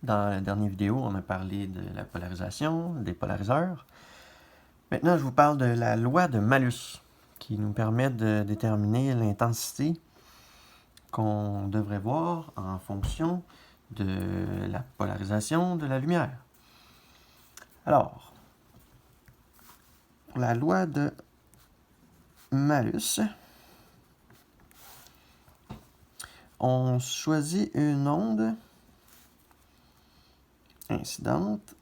Dans la dernière vidéo, on a parlé de la polarisation, des polariseurs. Maintenant, je vous parle de la loi de Malus, qui nous permet de déterminer l'intensité qu'on devrait voir en fonction de la polarisation de la lumière. Alors, pour la loi de Malus, on choisit une onde incidente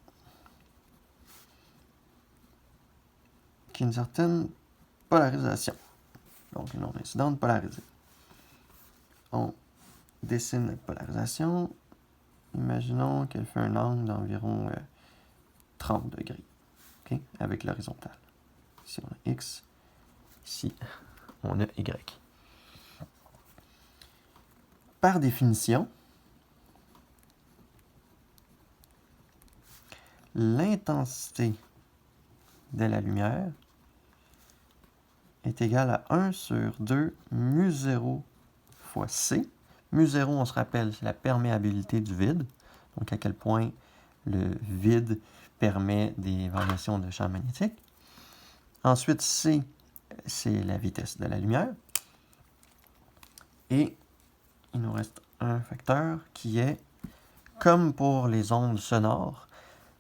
qui a une certaine polarisation. Donc, une onde incidente polarisée. On dessine la polarisation. Imaginons qu'elle fait un angle d'environ 30 degrés, okay, avec l'horizontale. Ici, on a X. Ici, on a Y. Par définition, l'intensité de la lumière est égale à 1 sur 2 mu0 fois C. Mu0, on se rappelle, c'est la perméabilité du vide. Donc, à quel point le vide permet des variations de champ magnétique. Ensuite, C, c'est la vitesse de la lumière. Et il nous reste un facteur qui est, comme pour les ondes sonores,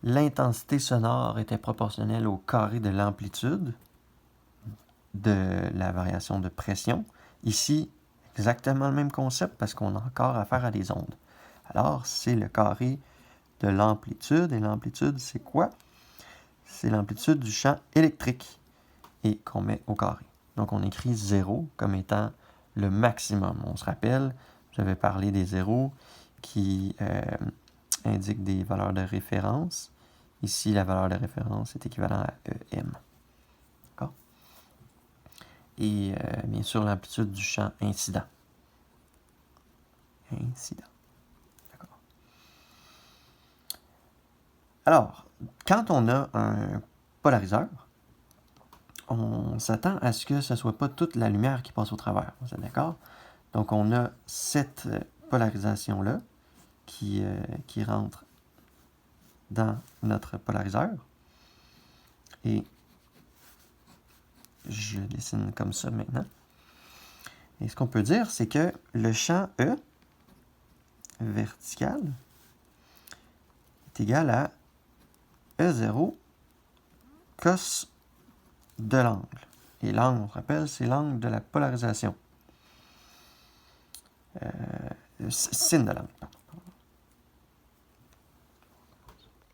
l'intensité sonore était proportionnelle au carré de l'amplitude de la variation de pression. Ici, exactement le même concept parce qu'on a encore affaire à des ondes. Alors, c'est le carré de l'amplitude. Et l'amplitude, c'est quoi? C'est l'amplitude du champ électrique et qu'on met au carré. Donc, on écrit 0 comme étant le maximum. On se rappelle, j'avais parlé des zéros qui indiquent des valeurs de référence. Ici, la valeur de référence est équivalente à EM. D'accord? Et bien sûr, l'amplitude du champ incident. Incident. D'accord. Alors, quand on a un polariseur, on s'attend à ce que ce ne soit pas toute la lumière qui passe au travers. Vous êtes d'accord? Donc, on a cette polarisation-là qui rentre dans notre polariseur. Et je dessine comme ça maintenant. Et ce qu'on peut dire, c'est que le champ E vertical est égal à E0 cos de l'angle. Et l'angle, on se rappelle, c'est l'angle de la polarisation. Sin de l'angle, pardon.